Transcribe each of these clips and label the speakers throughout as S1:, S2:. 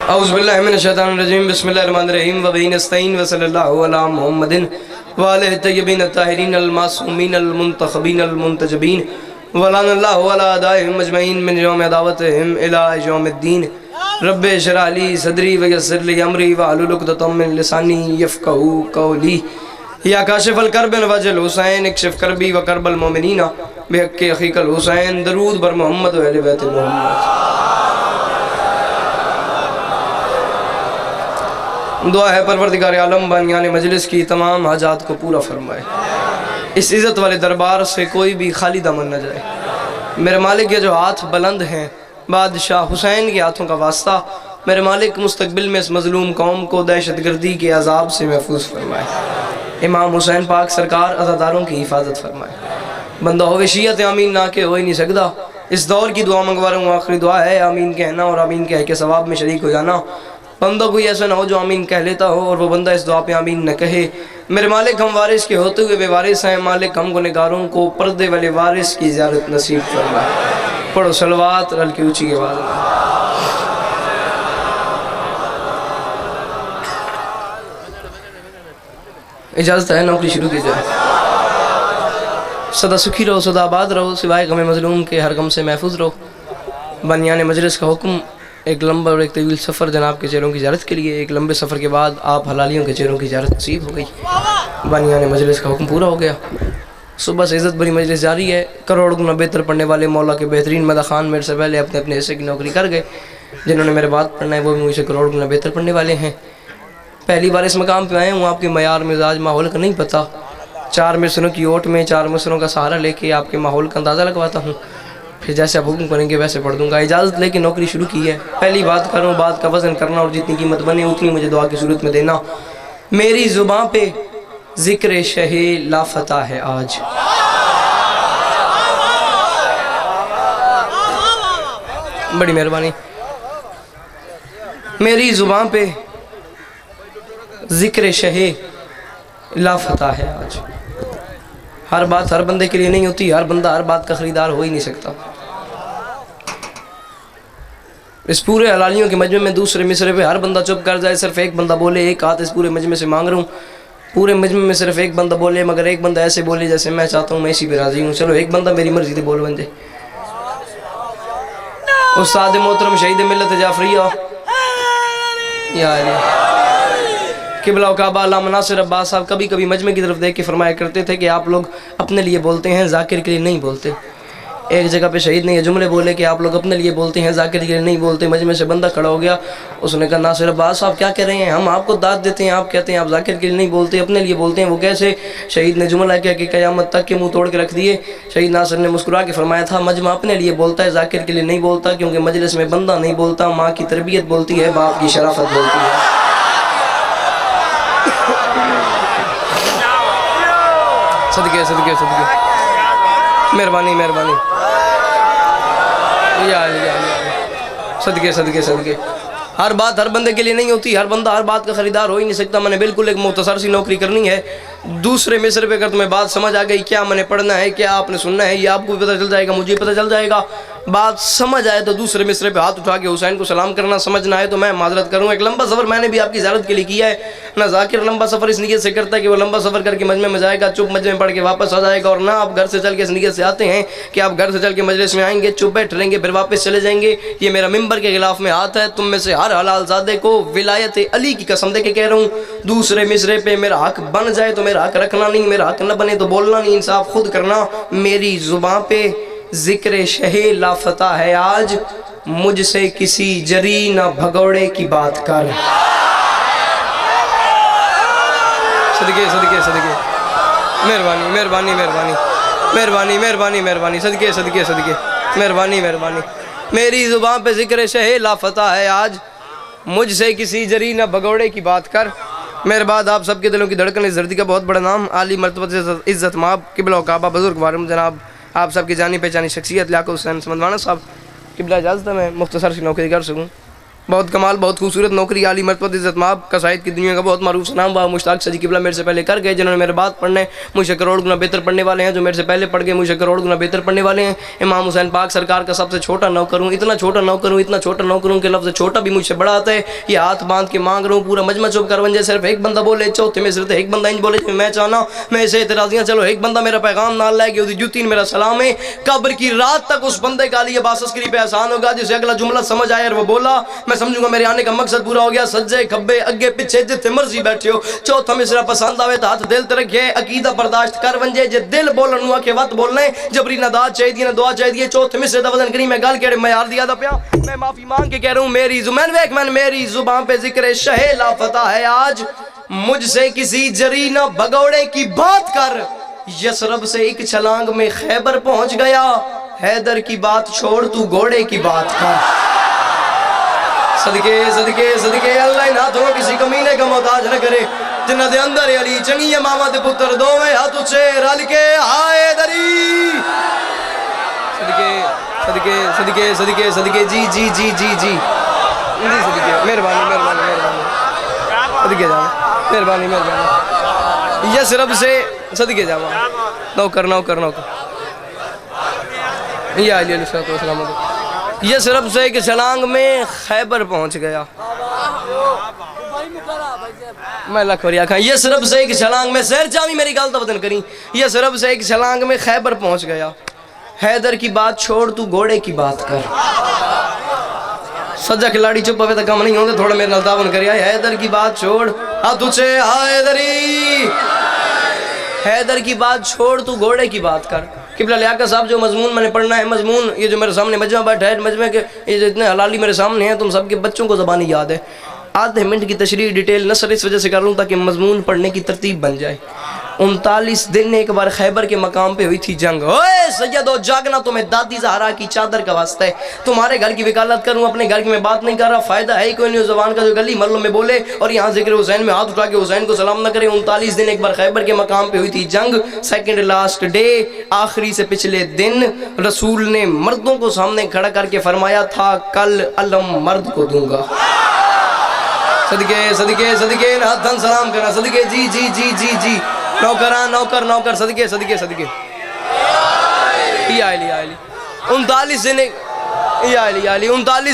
S1: औज़ु बिल्लाहि मिनश शैतानिर रजीम बिस्मिल्लाहिर रहमानिर रहीम व बिही नस्तईन व सल्लल्लाहु अला मुहम्मदिन व आलिहि तय्यबीन ताहिरीन अल मासूमीन अल मुंतखबीन अल मुंतजबीन व लअनल्लाहु अला अदाइहिम अजमईन मिन यौमि दावतिहिम इला यौमिद्दीन रब्बि इश्रह ली सदरी व यस्सिर ली अमरी व हलुल उक़दतम मिन लिसानी यफ़क़हू क़ौली या काशिफ़ल कर्ब वजल हुसैन इक्शिफ़ करबी व करबल मोमिनीना बिहक़्क़ि अख़ीकल हुसैन दरूद बर मोहम्मद व अहले बैत मोहम्मद। दुआ है परवरदिगार आलम बनियान मजलिस की तमाम हाजात को पूरा फरमाए, इस इज़्ज़त वाले दरबार से कोई भी खाली दामन न जाए। मेरे मालिक के जो हाथ बुलंद हैं बादशाह हुसैन के हाथों का वास्ता, मेरे मालिक मुस्तकबिल में इस मज़लूम कौम को दहशतगर्दी के अजाब से महफूज फरमाए। इमाम हुसैन पाक सरकार अज़ादारों की हिफाजत फरमाए। बंदा हो शियत आमीन ना के हो ही नहीं सकता। इस दौर की दुआ मंगवा रहा हूँ, आखिरी दुआ है आमीन कहना और आमीन कह के सवाब में शरीक हो जाना। बंदा कोई ऐसा ना हो जो आमीन कह लेता हो और वो बंदा इस दुआ पे आमीन न कहे। मेरे मालिक हम वारिस के होते हुए बेवारिस हैं, मालिक हम गुनहगारों को पर्दे वाले वारिस की ज़ियारत नसीब फरमाए। पढ़ो सलवात हल्की ऊँची आवाज़ में। इजाज़त है नौकरी शुरू की जाए। सदा सुखी रहो, सदा आबाद रहो, सिवाय गम मज़लूम के हर गम से महफूज रहो। बनियान मजलिस का हुक्म, एक लंबा और एक तवील सफ़र जनाब के चेहरों की ज़ियारत के लिए। एक लंबे सफ़र के बाद आप हलालियों के चेहरों की ज़ियारत नसीब हो गई। बनियान मजलिस का हुक्म पूरा हो गया। सुबह से इज़्ज़त भरी मजलिस जारी है। करोड़ गुना बेहतर पढ़ने वाले मौला के बेहतरीन मदा खान मेरे से पहले अपने अपने हिस्से की नौकरी कर गए। जिन्होंने मेरे बात पढ़ना है वो भी मुझसे करोड़ गुना बेहतर पढ़ने वाले हैं। पहली बार इस मकाम पे आए हूँ, आपके मयार मिजाज माहौल का नहीं पता। 4 मिसरों की ओट में 4 मिसरों का सहारा लेके आपके माहौल का अंदाज़ा लगवाता हूँ, फिर जैसे आप हुक्म करेंगे वैसे पढ़ दूंगा। इजाज़त लेके नौकरी शुरू की है। पहली बात करूँ, बात का वज़न करना और जितनी कीमत बने उतनी मुझे दुआ की सूरत में देना। मेरी ज़ुबान पे ज़िक्र शहे लाफता है आज। बड़ी मेहरबानी। मेरी ज़ुबान पे ज़िक्र शहे लाफता है आज। हर बात हर बंदे के लिए नहीं होती, हर बंदा हर बात का ख़रीदार हो ही नहीं सकता। इस पूरे हलालियों के मजमे में दूसरे मिसरे पे हर बंदा चुप कर जाए, सिर्फ एक बंदा बोले। एक हाथ इस पूरे मजमे से मांग रहा हूँ, पूरे मजमे में सिर्फ एक बंदा बोले, मगर एक बंदा ऐसे बोले जैसे मैं चाहता हूँ, मैं इसी पे राज़ी हूँ। चलो एक बंदा मेरी मर्जी से बोल बंदे। उस्ताद मोहतरम शहीद मिल्लत जाफरिया किबला काबा अल्लामा नासिर अब्बास साहब कभी कभी मजमे की तरफ देख के फरमाया करते थे कि आप लोग अपने लिए बोलते हैं, जाकिर के लिए नहीं बोलते। एक जगह पे शहीद ने ये जुमले बोले कि आप लोग अपने लिए बोलते हैं, जाकिर के लिए नहीं बोलते। मजमे से बंदा खड़ा हो गया, उसने कहा नासिर अब्बास साहब क्या कह रहे हैं? हम आपको दाद देते हैं, आप कहते हैं आप जाकिर के लिए नहीं बोलते, अपने लिए बोलते हैं। वो कैसे? शहीद ने जुमला कह के क़यामत तक के मुँह तोड़ के रख दिए। शहीद नासिर ने मुस्कुरा के फरमाया था, मजमा अपने लिए बोलता है, जाकिर के लिए नहीं बोलता, क्योंकि मजलिस में बंदा नहीं बोलता, माँ की तरबियत बोलती है, बाप की शराफत बोलती है। सदके सदके सदके, मेहरबानी मेहरबानी, सदके सदके सदके। हर बात हर बंदे के लिए नहीं होती, हर बंदा हर बात का खरीदार हो ही नहीं सकता। मैंने बिल्कुल एक मुख्तसर सी नौकरी करनी है। दूसरे मिसरे पे अगर तुम्हें बात समझ आ गई, क्या मैंने पढ़ना है, क्या आपने सुनना है, ये आपको भी पता चल जाएगा, मुझे पता चल जाएगा। बात समझ आए तो दूसरे मिसरे पे हाथ उठा के हुसैन को सलाम करना, समझना है तो मैं माजरत करूँ। एक लंबा सफ़र मैंने भी आपकी ज़ियारत के लिए किया है ना। जाकिर लंबा सफ़र इस नीयत से करता है कि वो लंबा सफ़र करके मजमे में जाएगा, चुप मजमे में पढ़ के वापस आ जाएगा। और ना आप घर से चल के इस नीयत से आते हैं कि आप घर से चल के मजलिस में आएंगे, चुप बैठ रहेंगे, फिर वापस चले जाएंगे। ये मेरा मिंबर के खिलाफ में हाथ है। तुम में से हर हलाल ज़ादे को विलायत अली की कसम दे के कह रहा हूँ, दूसरे मिसरे पे मेरा हक बन जाए तो मेरा हक रखना नहीं, मेरा हक न बने तो बोलना नहीं, इंसाफ खुद करना। मेरी ज़ुबान पे ज़िक्र शहे लाफता है आज, मुझसे किसी जरी न भगौड़े की बात कर। सदके सदके सदके, मेहरबानी मेहरबानी मेहरबानी मेहरबानी मेहरबानी मेहरबानी, सदके सदके सदके, मेहरबानी मेहरबानी। मेरी ज़ुबान पे ज़िक्र शहे लाफता है आज, मुझसे किसी जरी न भगौड़े की बात कर। मेरे बाद आप सबके दिलों की धड़कन इस धरती का बहुत बड़ा नाम, आली मर्तबत से इज़्ज़त माब, किबला काबा बुजुर्ग वारम जनाब आप सबकी जानी पहचानी शख्सियत लियाकत हुसैन समदवाना साहब। किबला इजाज़त है मैं मुख्तसर सी नौकरी कर सकूँ। बहुत कमाल, बहुत खूबसूरत नौकरी, आली मरतबत, इज़्ज़त माब, कसायद की दुनिया का बहुत मारूफ सलाम बा मुश्ताक सजी किबला मेरे से पहले कर गए, जिन्होंने मेरे बात पढ़ने मुझे करोड़ गुना बेहतर पढ़ने वाले हैं, जो मेरे से पहले पढ़ गए मुझे करोड़ गुना बेहतर पढ़ने वाले हैं। इमाम हुसैन पाक सरकार का सबसे छोटा नौकर हूँ, इतना छोटा नौकर हूँ, इतना छोटा नौकर हूँ कि लफ्ज़ छोटा भी मुझसे बड़ा आता है। ये हाथ बांध के मांग रहा हूँ, पूरा मजमा चुप कर बन जाए, सिर्फ एक बंदा बोले चौथे में सिर्फ एक बंदा इंज बोले मैं चाहना मैं इसे एतराज़ियाँ, चलो एक बंदा मेरा पैगाम ना लाएगी उसकी जुत्ती मेरा सलाम है। कब्र की रात तक उस बंदे का लिए बासस्करी पे एहसान होगा जिसे अगला जुमला समझ आया और वो बोला, मैं समझूंगा मेरे आने का मकसद पूरा हो गया। सज्जे खब्बे अगे पीछे जिथे मर्जी बैठे हो, चौथा मिसरा पसंद आवे तो हाथ दिल ते रखे, अकीदा बर्दाश्त कर वंजे, जे दिल बोलन हुआ के वत बोलने, जबरी ना दाद चाहिए ना दुआ चाहिए। चौथे मिसरे दा वजन करी मैं गल केड़े मयार दिया दा पिया, मैं माफी मांग के कह रहा हूँ मेरी जुबान वेख मैन मेरी जुबान पे जिक्र शहे लापता है आज, मुझसे किसी जरी न भगौड़े की बात कर, यसरब से एक छलांग में खैबर पहुंच गया, हैदर की बात छोड़ तू घोड़े की बात कर। सदके सदके सदके अल्लाह इन हाथों किसी कमीने का मोहताज न करे, जिन्ना दे अंदर अली चंगी मामा दे पुत्र दोवें हाथ उचे रल के आए दरी। सदके सदके सदके सदके सदके जी जी जी जी जी जी सदके मेहरबानी मेहरबानी मेहरबानी सदके जावा मेहरबानी मेहरबानी यस रब से सदके जावा नौकर नौकर नौकर या अली अलैहिस्सलाम यस रब से कि छलांग में खैबर पहुंच गया। मैं लखवरिया खां यस रब से एक छलांग में शहर चामी मेरी गल तो वतन करी, यस रब से एक छलांग में खैबर पहुंच गया, हैदर की बात छोड़ तू घोड़े की बात कर। सज्जा खिलाड़ी चुप हुए तो कम नहीं होंगे, थोड़ा मेरे नल्तावन करिए, हैदर की बात छोड़ आ तुझे हैदरी, हैदर की बात छोड़ तू घोड़े की बात कर। किबला लियाकत साहब जो मजमून मैंने पढ़ना है, मजमून ये जो मेरे सामने मजमा बैठा है, मजमे के ये जो इतने हलाली मेरे सामने हैं, तुम सबके बच्चों को ज़बानी याद है। आधे मिनट की तशरीह डिटेल नसर इस वजह से कर लूँ ताकि मजमून पढ़ने की तरतीब बन जाए। 39 दिन एक बार खैबर के मकाम पे हुई थी जंग। ओए सैयदो जागना, तुम्हें दादी ज़हरा की चादर का वास्ता है, तुम्हारे घर की वकालत करूँ, अपने घर की मैं बात नहीं कर रहा, फायदा है कोई नहीं ज़बान का जो गली मल्लों में बोले और यहाँ जिक्र हुसैन में हाथ उठा के हुसैन को सलाम न करे। 39 दिन एक बार खैबर के मकाम पे हुई थी जंग, सेकंड लास्ट डे, आखिरी से पिछले दिन रसूल ने मर्दों को सामने खड़ा करके फरमाया था कल अलम मर्द को दूंगा। सदके सदके सदके हाथन सलाम करना, सदके जी जी जी जी जी नौकरा नौकर नौकर सदके सदके सदके 39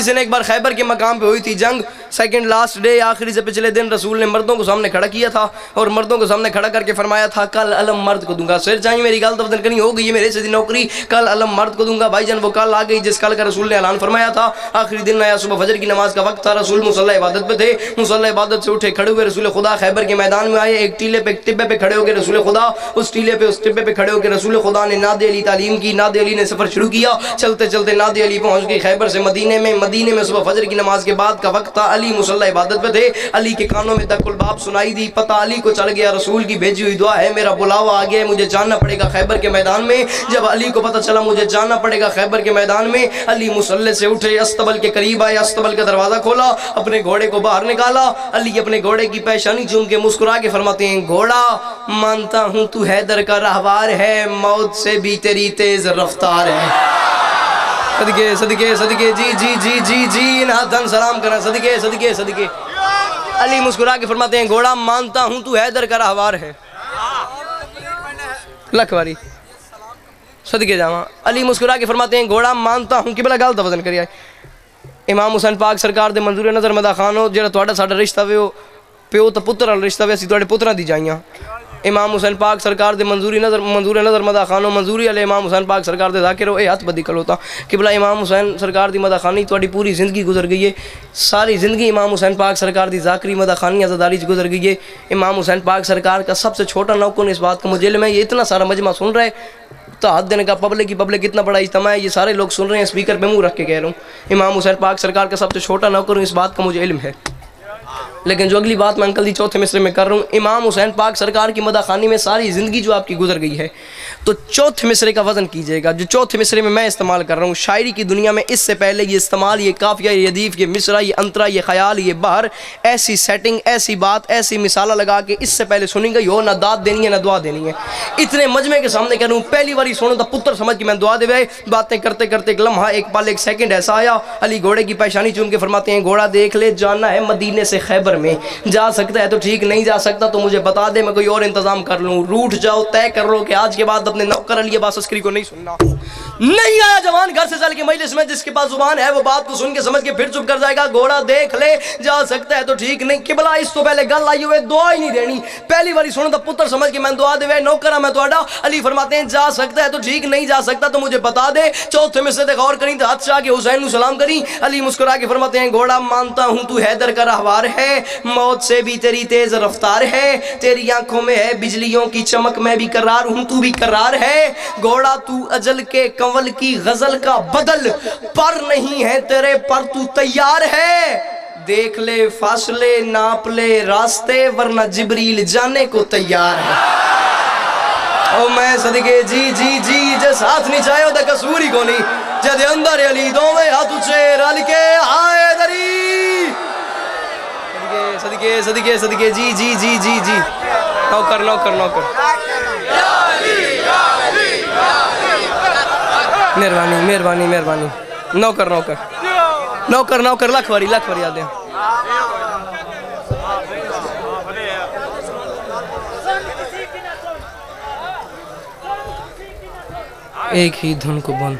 S1: दिन एक बार खैबर के मकाम पे हुई थी जंग, सेकंड लास्ट डे, आखिरी से पिछले दिन रसूल ने मर्दों को सामने खड़ा किया था और मर्दों को सामने खड़ा करके फरमाया था कल अलम मर्द को दूंगा। सिर चाहिए मेरी गल तवदन करनी हो गई है मेरे से नौकरी, कल अलम मर्द को दूंगा। भाईजान वो कल आ गई जिस कल का रसूल ने ऐलान फरमाया था। आखिरी दिन आया, सुबह फजर की नमाज का वक्त था, रसूल मुसल्ला इबादत पे थे, मुसल्ला इबादत से उठे, खड़े हुए रसूल खुदा खैबर के मैदान में आए, एक टीले पे टिब्बे पे खड़े हो गए रसूल खुदा, उस टीले पे उस टिब्बे पे खड़े होकर रसूल खुदा ने नादे अली तालीम की, नादे अली ने सफर शुरू किया, चलते चलते नादे अली पहुंच गई खैबर से मदीने में। मदीने में सुबह फजर की नमाज के बाद का वक्त था, अली मुसल्ला इबादत पे थे, अली के कानों में तकुल बाप सुनाई दी, पता अली को चल गया रसूल की भेजी हुई दुआ है, मेरा बुलावा आ गया, मुझे जानना पड़ेगा खैबर के मैदान में। जब अली को पता चला मुझे जानना पड़ेगा खैबर के मैदान में, अली मुसल्ले से उठे, अस्तबल के करीब आए, अस्तबल का दरवाजा खोला, अपने घोड़े को बाहर निकाला, अली अपने घोड़े की पेशानी चूम के मुस्कुरा के फरमाते हैं घोड़ा मानता हूं तू हैदर का रहवार है, मौत से भी तेरी तेज रफ्तार है। सदके सदके सदके जी जी जी जी जी नाथन सलाम करना, सदके सदके सदके। अली मुस्कुरा के फरमाते हैं घोड़ा मानता हूं तू हैदर का रहवार है, लखवारी सदके जावा। अली मुस्कुरा के फरमाते हैं घोड़ा मानता हूं कि भला गल दा वजन करिए। इमाम हुसैन पाक सरकार दे मंजूर नजर मदा खान हो, जेड़ा तुहाडा साडा रिश्ता वे हो प्यो तो पुत्र वाला रिश्ता वे, असीं तुहाडे पुत्रां दी जाइयां। इमाम हुसैन पाक सरकार दे मंजूर नज़र मदा खानो, मंजूरी वाले इमाम हुसैन पाक सरकार दे जाकिर हो, ये हथ बदी खलोता कि भला इमाम हुसैन सरकार दी मदा खानी तुहाडी पूरी जिंदगी गुजर गई है, सारी जिंदगी इमाम हुसैन पाक सरकार दी जाकरी मदा खानी आज़ादारी गुजर गई है। इमाम हुसैन पाक सरकार का सबसे छोटा नौकर इस बात का मुझे इल्म है, ये इतना सारा मजमा सुन रहा है तो हाथ देने का पब्लिक की पब्लिक इतना बड़ा इज्तिमा है, ये सारे लोग सुन रहे हैं, स्पीकर पे मुंह रख के कह रहा हूँ, इमाम हुसैन पाक सरकार का सबसे छोटा नौकर इस बात का मुझे इल्म है। लेकिन जो अगली बात मैं अंकल जी चौथे मिसरे में कर रहा हूँ, इमाम हुसैन पाक सरकार की मदाखानी में सारी ज़िंदगी जो आपकी गुजर गई है, तो चौथे मिसरे का वज़न कीजिएगा जो चौथे मिसरे में मैं इस्तेमाल कर रहा हूँ। शायरी की दुनिया में इससे पहले ये इस्तेमाल, ये काफ़िया, ये अदीफ़, ये मिसरा, ये अंतरा, ये ख्याल, ये बहर, ऐसी सेटिंग, ऐसी बात, ऐसी मिसाला लगा के इससे पहले सुनी गई हो ना दाद देनी है ना दुआ देनी है। इतने मजमे के सामने कह रहा हूँ, पहली बारी सुनो तो पुत्र समझ के मैं दुआ दे। बातें करते करते एक लम्हा, एक पल, एक सेकंड ऐसा आया, अली घोड़े की पेशानी चूम के फरमाते हैं, घोड़ा देख ले, जाना है मदीने से खैबर में, जा सकता है तो ठीक, नहीं जा सकता तो मुझे बता दे, मैं कोई और इंतजाम कर लूँ। रूठ जाओ, तय कर लो कि आज के बाद अपने नौकर अली अब्बास अस्करी को नहीं सुनना। नहीं आया जवान घर से चल के मजलिस में, जिसके पास जुबान है वो बात को सुन के समझ के फिर चुप कर जाएगा। घोड़ा देख ले, जा सकता है तो ठीक, नहीं किबला इस तो पहले गल आई हुए दुआ ही नहीं देनी। पहली बारी सुनो तो पुत्र समझ के मैं दुआ देवे, नौकरा मैं तुहाडा। अली फरमाते हैं, जा सकता है तो ठीक, नहीं जा सकता तो मुझे बता दे। चौथे में से गौर करी तो हाथ से आके हुसैन को सलाम करी। अली मुस्कुरा के फरमाते हैं, घोड़ा मानता हूं तू हैदर का रहवार है, मौत से भी तेरी तेज रफ्तार है, तेरी आंखों में है बिजलियों की चमक, मैं भी करार हूं तू भी करार है। घोड़ा तू अजल के कंवल की गजल का बदल, पर नहीं है तेरे पर तू तैयार है। देख ले फासले, नाप ले रास्ते, वरना जिब्रील जाने को तैयार है। ओ मैं सदके जी जी जी जे साथ नहीं चाहे तो कसूर ही को नहीं, जद अंदर अली दोवे हाथ उचे रल के आए दरी। सदके सदके सदके जी जी जी जी जी। नौकर नौकर नौकर, मेहरबानी मेहरबानी मेहरबानी। नौकर नौकर नौकर नौकर, लख वारी याद है। एक ही धुन को बंद।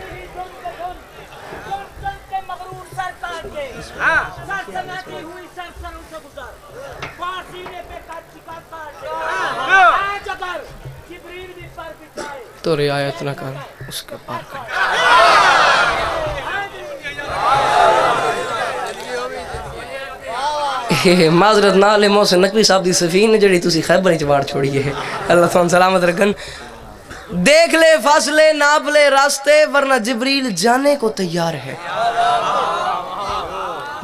S1: तो रियायत न कर उसका पार कर। माजरत नाल मोहसिन नकवी साहब दी सफीन जड़ी तुसी खैबर च वाड़ छोड़ी है, अल्लाह तुम सलामत रखन। देख ले फासले, नाप ले रास्ते, वरना जिब्रील जाने को तैयार है।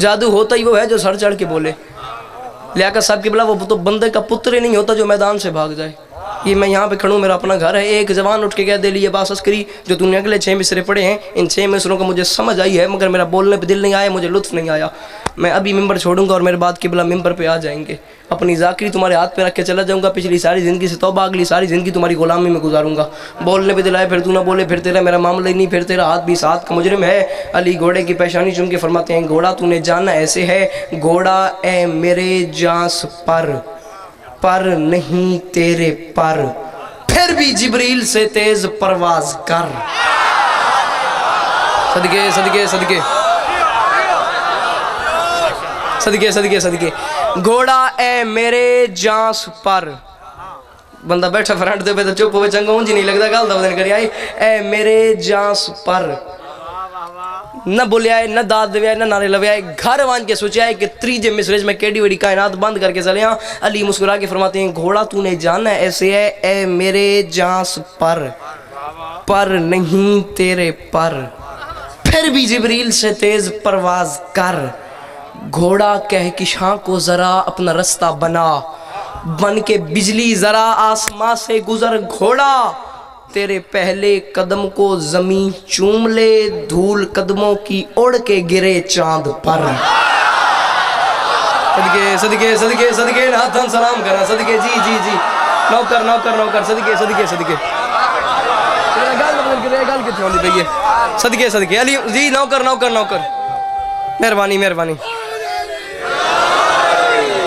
S1: जादू होता ही वो है जो सर चढ़ के बोले। लियाकत साहब की बला वो तो बंदे का पुत्र ही नहीं होता जो मैदान से भाग जाए। ये मैं यहाँ पे खड़ूँ, मेरा अपना घर है, एक जवान उठ के कह दे लिए अब्बास अस्करी जो तूने अगले 6 मिसरे पढ़े हैं, इन 6 मिसरों को मुझे समझ आई है, मगर मेरा बोलने पे दिल नहीं आया, मुझे लुत्फ नहीं आया। मैं अभी मिंबर छोड़ूंगा और मेरे बाद किबला मिंबर पे आ जाएंगे। अपनी ज़ाकिरी तुम्हारे हाथ पे रख के चला जाऊंगा, पिछली सारी ज़िंदगी से तौबा, अगली सारी ज़िंदगी तुम्हारी गुलामी में गुजारूंगा। बोलने पे दिल आए फिर तू ना बोले, फिर तेरा मेरा मामला ही नहीं, फिर तेरा हाथ भी साथ का मुजरिम है। अली घोड़े की पेशानी चूम के फरमाते हैं, घोड़ा तूने जाना ऐसे है, घोड़ा ए मेरे जांस पर नहीं तेरे पर, फिर भी जिब्रील से तेज परवाज कर। सदके सदके सदके सदके सदके सदके। घोड़ा ए मेरे जांस पर, बंदा बैठा फ्रंट दे पे तो चुप हो चंगा ऊंज नहीं लगता, गल दबदन करी आई। ए मेरे जांस पर न बोलिया है, न दाद दिया, न नारे लव्या है, घर वांझ के सोचा है कि त्रीजे मिसरे में केडी वड़ी कायनात बंद करके चले। अली मुस्कुरा के फरमाते हैं, घोड़ा तूने जाना ऐसे है, ए मेरे जांस पर नहीं तेरे पर, फिर भी जिब्रील से तेज परवाज कर। घोड़ा कहकशां को जरा अपना रास्ता बना, बन के बिजली जरा आसमां से गुजर। घोड़ा तेरे पहले कदम को जमीन चूम ले, धूल कदमों की उड़ के गिरे चांद पर। सदके सदके सदके सदके, नाथन सलाम करा। सदके जी जी जी। नौकर नौकर नौकर, सदके सदके सदके। गाल कितनी होती पई है। सदके सदके अली जी। नौकर नौकर नौकर, मेहरबानी मेहरबानी।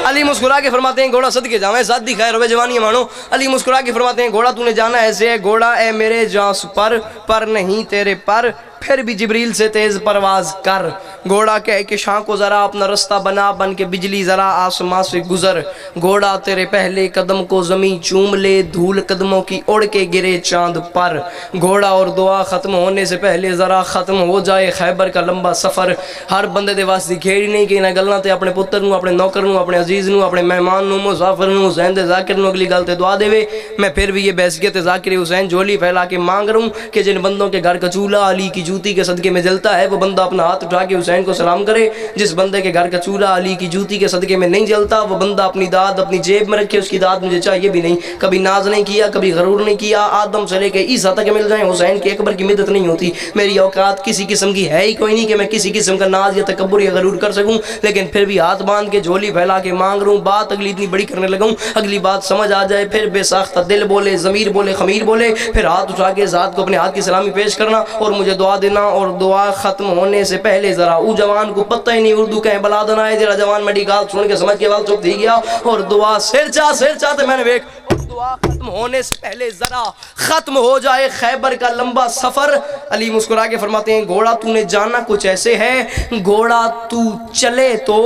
S1: अली मुस्कुरा के फरमाते हैं, घोड़ा सदके जावे, शादी खैर होवे जवानी मानो। अली मुस्कुरा के फरमाते हैं, घोड़ा तूने जाना ऐसे है, घोड़ा ए मेरे जांस पर नहीं तेरे पर, फिर भी जिब्रील से तेज परवाज कर। घोड़ा कह के शाह को जरा अपना रास्ता बना, बन के बिजली जरा आसमां से गुजर। घोड़ा तेरे पहले कदम को जमीन चूम ले, धूल कदमों की उड़ के गिरे चांद पर। घोड़ा और दुआ खत्म होने से पहले जरा खत्म हो जाए खैबर का लंबा सफर। हर बंदे दे वास्ते खेड़ी नहीं कि गल्लां ते अपने पुत्र नूं, अपने नौकर नूं, अपने अजीज नूं, अपने मेहमान नूं, मुसाफिर नूं, हुसैन दे जाकिर नूं अगली गल ते दुआ देवे। मैं फिर भी ये बहसियत जाकिर हुसैन झोली फैला के मांग रहा हूँ कि जिन बंदों के घर का चूल्हा अली की जूती के सदके में जलता है, वो बंदा अपना हाथ उठा के हुसैन हुसैन को सलाम करे। जिस बंदे के घर का चूल्हा अली की जूती के सदके में नहीं जलता, वो बंदा अपनी दाद अपनी जेब में रखे, उसकी दाद मुझे चाहिए भी नहीं। कभी नाज नहीं किया, कभी गरूर नहीं किया। आदम से लेके ईसा तक मिल जाए, हुसैन के अकबर की मिदत नहीं होती। मेरी औकात किसी किस्म की है ही कोई नहीं कि मैं किसी किस्म का नाज या तकब्बुर या गरूर कर सकूं, लेकिन फिर भी हाथ बांध के झोली फैला के मांग रहा हूं। बात अगली इतनी बड़ी करने लगा हूं, अगली बात समझ आ जाए, फिर बेसाख्ता दिल बोले, ज़मीर बोले, खमीर बोले, फिर हाथ उठा के ज़ात को अपने हाथ की सलामी पेश करना और मुझे दुआ देना। और दुआ ख़त्म होने से पहले ज़रा ऊ जवान को पता ही नहीं उर्दू कहें बला देना है, जरा जवान मेरी गाल सुन के समझ के वाल चुप थी गया और दुआ सिर चाहते मैंने देख। दुआ खत्म होने से पहले जरा खत्म हो जाए खैबर का लंबा सफर। अली मुस्कुरा के फरमाते हैं, घोड़ा तूने जाना कुछ ऐसे है, घोड़ा तू चले तो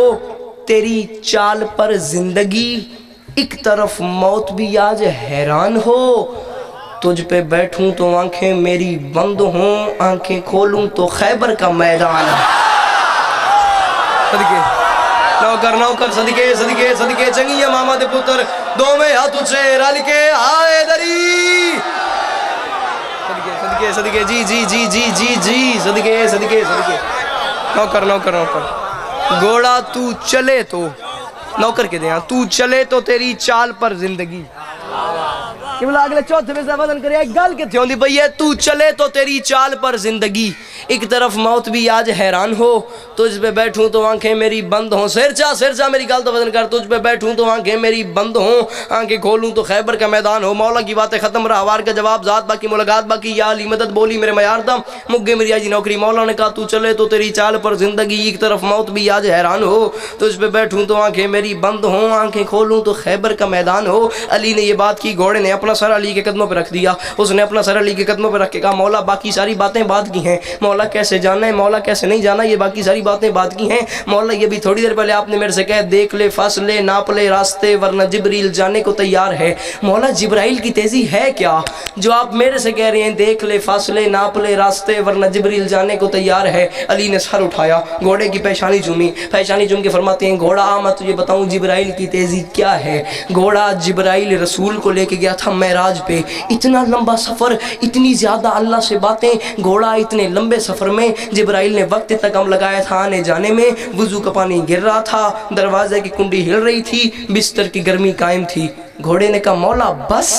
S1: तेरी चाल पर जिंदगी, एक तरफ मौत भी आज हैरान हो, तुझ पे बैठूं तो आंखें मेरी बंद हों, आंखें खोलूं तो खैबर का मैदान है। सदके नौकर नौकर सदके सदके सदके चंगी मामा दे पुत्र दो में हाथ उठे रल के आए दरी। सदके सदके सदके जी जी जी जी जी जी सदके सदके सदके नौकर नौकर नौकर। घोड़ा तू चले तो नौकर के दे, तू चले तो तेरी चाल पर जिंदगी। अगले चौथे में वजन करे गल के थी भई है, तू चले तो तेरी चाल पर जिंदगी, एक तरफ मौत भी आज हैरान हो, तुझ पे बैठूं तो आंखें मेरी बंद हों। सिर चा मेरी गाल तो वजन कर, तुझ पे बैठूं तो आंखें मेरी बंद हों, आंखें खोलूं तो खैबर का मैदान हो। मौला की बातें खत्म, रहवार का जवाब जात बाकी मुलाकात बाकी, या अली मदद बोली मेरे मयार दम मुग्गे मेरी आजी नौकरी। मौला ने कहा तू चले तो तेरी चाल पर जिंदगी, एक तरफ मौत भी आज हैरान हो, तुझ पे बैठूं तो आंखें मेरी बंद हों, आंखें खोलूं तो खैबर का मैदान हो। अली ने ये बात की, घोड़े ने अपना सर अली के कदमों पर रख दिया। उसने अपना सर अली के कदमों पर रख के कहा मौला बाकी सारी बातें बात की हैं, मौला कैसे जाना है, मौला कैसे नहीं जाना, ये बाकी सारी बातें बात की हैं। मौला ये भी थोड़ी देर पहले आपने मेरे से कहा देख ले फासले नाप ले रास्ते वरना जिब्रील जाने को तैयार है। मौला जिब्राइल की तेजी है क्या जो आप मेरे से कह रहे हैं देख ले फासले नाप ले रास्ते वरना जिब्रील जाने को तैयार है। अली ने सर उठाया, घोड़े की पेशानी चूमी, पेशानी चूम के फरमाते हैं घोड़ा मैं तुझे बताऊं जिब्राइल की तेजी क्या है। घोड़ा जिब्राइल रसूल को लेके गया था मेराज पे, इतना लंबा सफर, इतनी ज्यादा अल्लाह से बातें, घोड़ा इतने लंबे सफर में जिब्राइल ने वक्त तक कम लगाया था आने जाने में। वुजू का पानी गिर रहा था, दरवाजे की कुंडी हिल रही थी, बिस्तर की गर्मी कायम थी। घोड़े ने कहा मौला बस,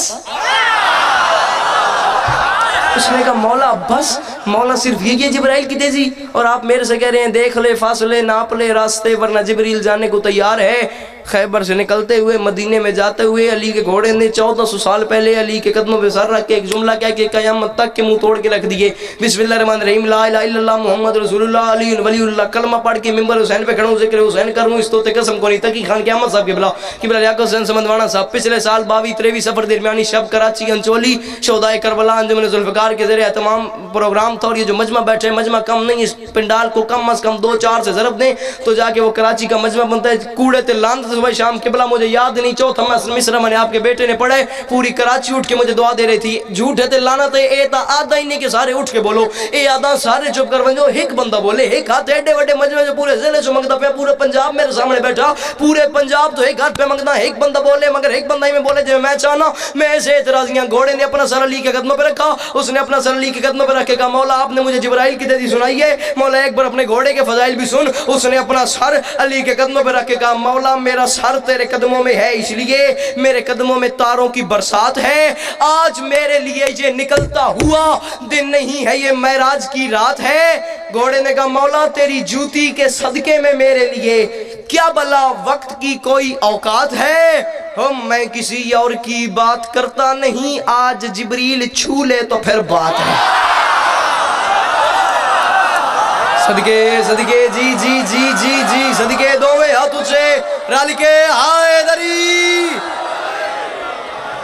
S1: उसने कहा मौला बस, मौला सिर्फ ये जिब्राइल की तेजी, और आप मेरे से कह रहे हैं देख ले फासले नाप ले रास्ते वरना जिब्रील जाने को तैयार है। खैबर से निकलते हुए मदीने में जाते हुए अली के घोड़े ने 1400 साल पहले अली के कदमों पे सर रख के एक जुमला कह के क़यामत तक के मुंह तोड़ के रख दिए, बिस्मिल्लाहिर्रहमानिर्रहीम ला इलाहा इल्लल्लाह मुहम्मद रसूलुल्लाह अली वलीउल्लाह। कलमा पढ़ के मिंबर हुसैन पे खड़ा जिक्र हुसैन करूं इस तोते कसम को नहीं तकी खान क़यामत साहब किबला याकूब हुसैन समदवाना साहब पिछले साल 22-23 सफर दरमियानी शब कराची अंचोली शोदाए करबला अंजुमन जुल्फ़िकार के ज़रिए तमाम प्रोग्राम था। और ये जो मजमा बैठे, मजमा कम नहीं, इस पिंडाल को कम अज कम 2-4 से ज़रब दें तो जाके वो कराची का मजमा बनता है। कूड़े ते लान सुबह शाम किबला मुझे याद नहीं, चौथा मिस्र मैंने आपके बेटे ने पढ़े, पूरी कराची उठ के मुझे दुआ दे रही थी। झूठे ते लानत है ए ता आधा ही नहीं कि सारे उठ के बोलो, ए आधा सारे चुप कर बनो, एक बंदा बोले एक हाथ एडे बड़े मजमे जो पूरे जिले से मंगता पे, पूरे पंजाब मेरे सामने बैठा, पूरे पंजाब तो एक हाथ पे मंगना, एक बंदा बोले मगर एक बंदा ही में बोले जो मैं चाहना। मैं ऐसे एतराजियां, घोड़े ने अपना सर अली के कदमों पे रखा, उसने अपना सर अली के कदमों पे रख के कहा मौला आपने मुझे जिब्राइल की तेजी सुनाई है, मौला एक बार अपने घोड़े के फजाइल भी सुन। उसने अपना सर अली के कदमों पे रख के कहा मौला मेरा सर तेरे कदमों में है, इसलिए मेरे कदमों में तारों की बरसात है। आज मेरे लिए ये निकलता हुआ दिन नहीं है, ये मेराज की रात है। घोड़े ने कहा मौला तेरी जूती के सदके में मेरे लिए क्या भला वक्त की कोई औकात है। मैं किसी और की बात करता नहीं, आज जिब्रील छू ले तो फिर बात है। सदके सदके जी जी जी जी जी सदके दोवें हाथ उठे रल के आए दरी।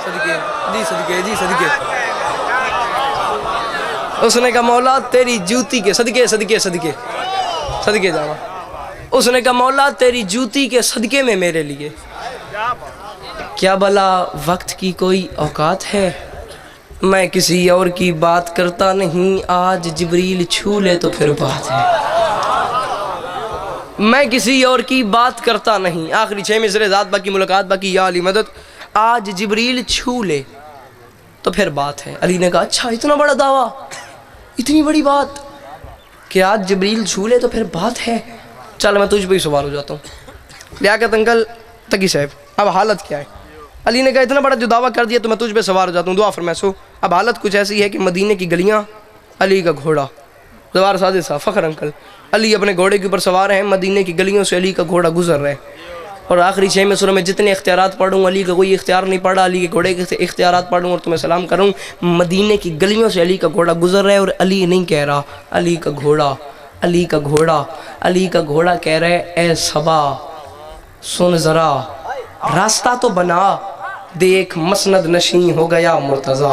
S1: सदके जी सदके जी सदके। उसने कहा मौला तेरी जूती के सदके सदके सदके सदके जावा। उसने कहा मौला तेरी जूती के सदके में मेरे लिए क्या भला वक्त की कोई औकात है। मैं किसी और की बात करता नहीं, आज जिब्रील छू ले तो फिर बात है। मैं किसी और की बात करता नहीं, आखिरी 6 मिसरे ज़ात बाकी मुलाकात बाकी या अली मदद, आज जिब्रील छू ले तो फिर बात है। अली ने कहा अच्छा इतना बड़ा दावा, इतनी बड़ी बात कि आज जिब्रील छू ले तो फिर बात है, चल मैं तुझ पे ही सवार हो जाता हूँ। लियाकत अंकल तकी साहब, अब हालत क्या है? अली ने कहा इतना बड़ा जो दावा कर दिया तो मैं तुझ पे सवार हो जाता हूँ, दुआ फरमाइशो। अब हालत कुछ ऐसी है कि मदीने की गलियाँ, अली का घोड़ा, जवार साजिद साहब, फ़ख्र अंकल, अली अपने घोड़े के ऊपर सवार हैं, मदीने की गलियों से अली का घोड़ा गुजर रहा है। और आखिरी 6 सूरह में जितने इख्तियारात पढ़ूँ, अली का कोई इख्तियार नहीं पढ़ा, अली के घोड़े के इख्तियारात पढ़ूँ और तुम्हें सलाम करूँ। मदीने की गलियों से अली का घोड़ा गुजर रहा है और अली नहीं कह रहा अली का घोड़ा, अली का घोड़ा, अली का घोड़ा कह रहा है ए सबा सुन ज़रा, रास्ता तो बना, देख मसनद नशीं हो गया मुर्तज़ा।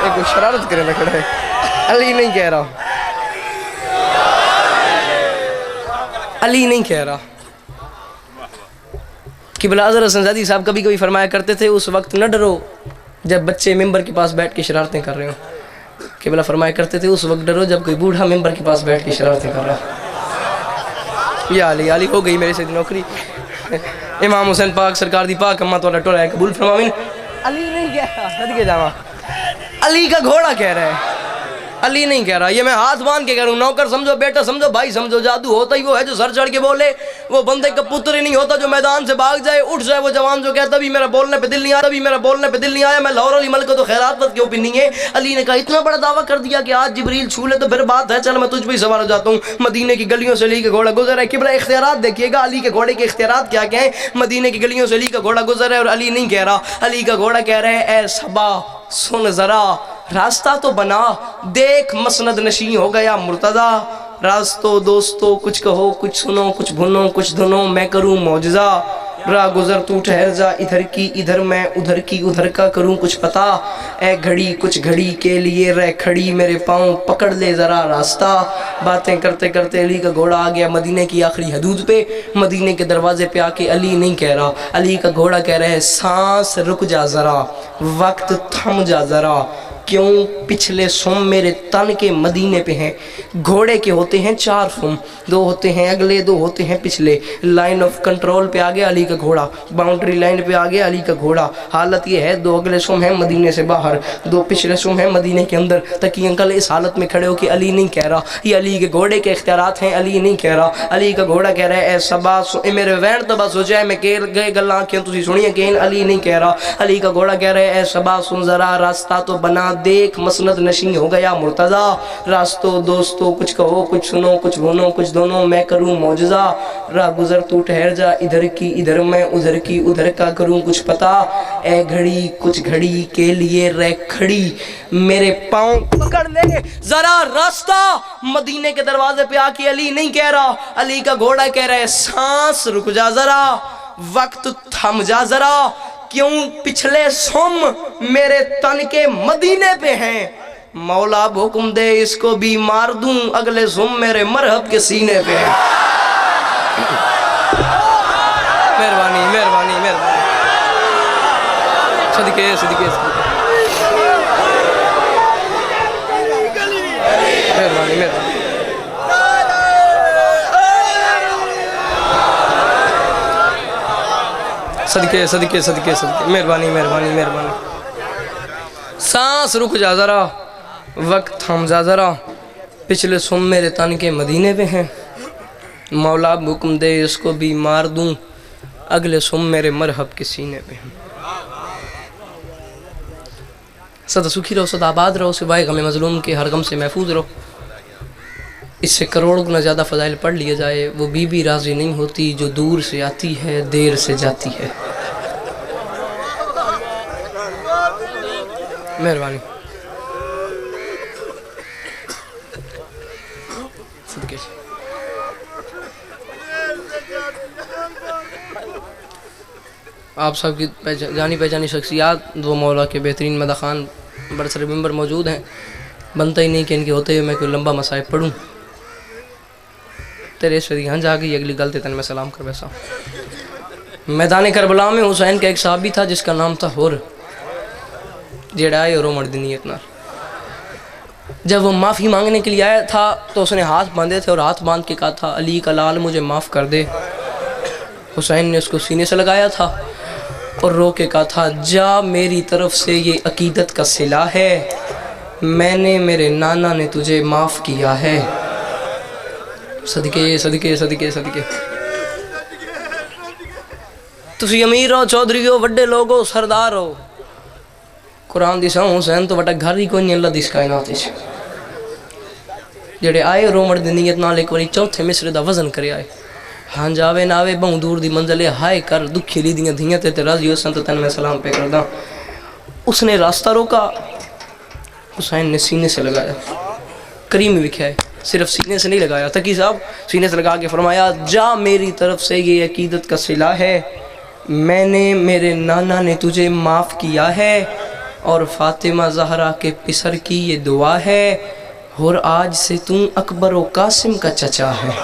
S1: एक शरारत करे ना खड़ा है, अली नहीं कह रहा, अली नहीं कह रहा। क़िबला हज़रत हसन ज़ादी साहब कभी कभी फरमाया करते थे, उस वक्त न डरो जब बच्चे मेंबर के पास बैठ के शरारतें कर रहे हो। क़िबला फरमाया करते थे, उस वक्त डरो जब कोई बूढ़ा मेंबर के पास बैठ के शरारतें कर रहा है। या अली, अली हो गई मेरे से नौकरी। इमाम हुसैन पाक सरकार दी पाक अम्मा तो टोला कबूल फरमाविन। अली नहीं कह रहा, सदके जावा, अली का घोड़ा कह रहा है, अली नहीं कह रहा। ये मैं हाथ बांध के कह रहा हूँ, नौकर समझो, बेटा समझो, भाई समझो। जादू होता ही वो है जो सर चढ़ के बोले, वो बंदे का पुत्र ही नहीं होता जो मैदान से भाग जाए, उठ जाए। वो जवान जो कहता भी मेरा बोलने पे दिल नहीं आया, तभी मेरा बोलने पे दिल नहीं आया, मैं लाहौर अली मल को तो खैरात मत क्यों पिनी है। अली ने कहा इतना बड़ा दावा कर दिया कि आज जिब्रील छू ले तो फिर बात है, चल मैं तुझ पर ही सवार हो जाता हूँ। मदीने की गलियों से अली का घोड़ा गुजर है। क़िबला इख्तियारात देखिएगा, अली के घोड़े के इख्तियारात क्या क्या है। मदीने की गलियों से अली का घोड़ा गुजर है और अली नहीं कह रहा, अली का घोड़ा कह रहा है ए सबा सुन ज़रा, रास्ता तो बना, देख मसनद नशीं हो गया मुर्तज़ा। रास्तों दोस्तों कुछ कहो कुछ सुनो, कुछ भुनो कुछ धुनो, मैं करूँ मौजज़ा। राह गुजर तू ठहर जा, इधर की इधर मैं, उधर की उधर का करूँ कुछ पता। ए घड़ी कुछ घड़ी के लिए रह खड़ी, मेरे पाँव पकड़ ले ज़रा रास्ता। बातें करते करते अली का घोड़ा आ गया मदीने की आखिरी हदूद पे। मदीने के दरवाजे पे आके अली नहीं कह रहा, अली का घोड़ा कह रहा है सांस रुक जा ज़रा, वक्त थम जा ज़रा, क्यों पिछले सुम मेरे तन के मदीने पे हैं। घोड़े के होते हैं 4 सुम, 2 होते हैं अगले, 2 होते हैं पिछले। लाइन ऑफ कंट्रोल पे आ गया अली का घोड़ा, बाउंड्री लाइन पे आ गया अली का घोड़ा। हालत ये है 2 अगले सुम हैं मदीने से बाहर, 2 पिछले सुम हैं मदीने के अंदर। तकी अंकल इस हालत में खड़े हो कि अली नहीं कह रहा, ये अली के घोड़े के इख्तियारात हैं, अली नहीं कह रहा। अली का घोड़ा कह रहा है ए सबा मेरे वैन तबा सोचा मैं केल गए गल्लां क्यों तुसी सुनिए कि अली नहीं कह रहा। अली का घोड़ा कह रहा है ए सबा सुन ज़रा, रास्ता तो बना, देख मसनद नशीं हो गया मुर्तज़ा। रास्तों दोस्तों कुछ कहो कुछ सुनो, कुछ भुनो कुछ दोनों, मैं करूँ मौजज़ा। राह गुजर तू ठहर जा, इधर की इधर मैं, उधर की उधर का करूँ कुछ पता। ए घड़ी कुछ घड़ी के लिए रह खड़ी, मेरे पाँव पकड़ ले जरा रास्ता। मदीने के दरवाजे पे आके अली नहीं कह रहा, अली का घोड़ा कह रहा है सांस रुक जा जरा, वक्त थम जा जरा, क्यों पिछले सुम मेरे तन के मदीने पे हैं। मौला हुक्म दे इसको भी मार दूं, अगले सुम मेरे मरहब के सीने पे है। मेहरबानी मेहरबानी मेहरबानी, सदके सदके मेहरबानी मेहरबानी। सदके सदके सदके सदके, मेहरबानी मेहरबानी मेहरबानी। सांस रुक जा ज़रा, वक्त थम जा ज़रा, पिछले सुम मेरे तन के मदीने पे हैं। मौला हुक्म दे इसको भी मार दूं, अगले सुम मेरे मरहब के सीने पे हैं। सदा सुखी रहो, सदा आबाद रहो, सिवाय गम मजलूम के हर गम से महफूज रहो। इससे करोड़ गुना ज़्यादा फ़ज़ाइल पढ़ लिया जाए। वो बीबी राज़ी नहीं होती जो दूर से आती है, देर से जाती है। मेहरबानी। आप सबकी जानी पहचानी शख्सियात दो मौला के बेहतरीन मदा खान बरसर मेंबर मौजूद हैं। बनता ही नहीं कि इनके होते हुए मैं कोई लंबा मसाइब पढ़ूँ। तेरे ईश्वरी यहाँ जा गई अगली गलती तन मैं सलाम कर बैसा। मैदान करबला में हुसैन का एक साहबी था जिसका नाम था हुर, जेड़ा आए और उमड़ दी नीयत ना। जब वो माफ़ी मांगने के लिए आया था तो उसने हाथ बांधे थे और हाथ बांध के कहा था अली का लाल मुझे माफ़ कर दे। हुसैन ने उसको सीने से लगाया था और रो के कहा था, जा मेरी तरफ से ये अकीदत का सिला है, मैंने मेरे नाना ने तुझे माफ़ किया है। सदके सदके सदके सदके। तुसी अमीर हो, चौधरी हो, बड़े लोग हो, सरदार हो, कुरान दी सौ हुसैन तो बड़ा घर ही कोई नहीं अल्लाह दी इस कायनात विच। जेड़े आए रोमड़ दी नीयत नाल एक बारी चौथे मिसरे दा वजन करे आए। हाँ जावे ना आवे बहु दूर दी मंजिल है, हाय कर दुखी ली दियां धियां ते राजी हो संत तन मैं सलाम पे करदा। उसने रास्ता रोका, हुसैन ने सीने से लगाया, करीम लिखा है, सिर्फ सीने से नहीं लगाया, तकी साहब सीने से लगा के फरमाया, जा मेरी तरफ से ये अकीदत का सिला है, मैंने मेरे नाना ने तुझे माफ़ किया है और फातिमा ज़हरा के पिसर की ये दुआ है, और आज से तू अकबर व कासिम का चचा है।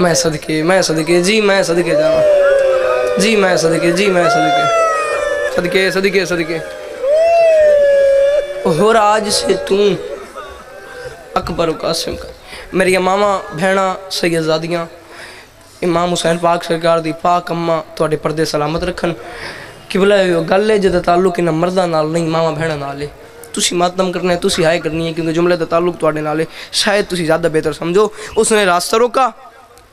S1: मैं सदके जी, मैं सदके जावा जी, मैं सदके जी, मैं सदके सदके सदके सदके। और आज से तू अकबर व कासिम का। मेरी मामा भैणा सैयदजादियाँ इमाम हुसैन पाक सरकार दी पाक अम्मा तुहाडे पर्दे सलामत रखन। किबला गल है जिहदा ताल्लुक इन्हां मर्दां नाल नहीं, मामा भैणा नाल है। तुसी मातम करना है, तुसी हाय करनी है, क्योंकि जुमले दा ताल्लुक तुहाडे नाल है, शायद तुसी ज़्यादा बेहतर समझो। उसने रास्ता रोका,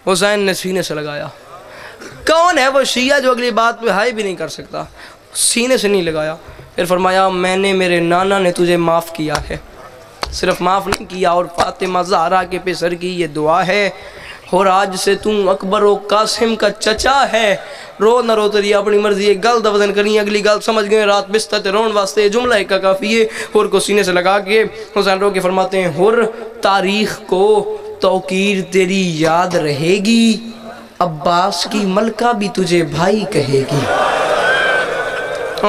S1: हुसैन ने सीने से लगाया। कौन है वो शिया जो अगली बात पे हाय भी नहीं कर सकता? सीने से नहीं लगाया। फिर फरमाया, मैंने मेरे नाना ने तुझे माफ़ किया है, सिर्फ माफ़ नहीं किया, और फातिमा ज़हरा के पिसर की ये दुआ है, और आज से तू अकबर व कासिम का चचा है। रो न रो तेरी अपनी मर्जी है, गल दा वजन करनी, अगली गल समझ गए, रात बिस्तर ते रोन वास्ते जुमला एक का काफ़ी है। और को सीने से लगा के हुसैन रो के फरमाते हैं, और तारीख़ को तौकीर तेरी याद रहेगी, अब्बास की मलका भी तुझे भाई कहेगी।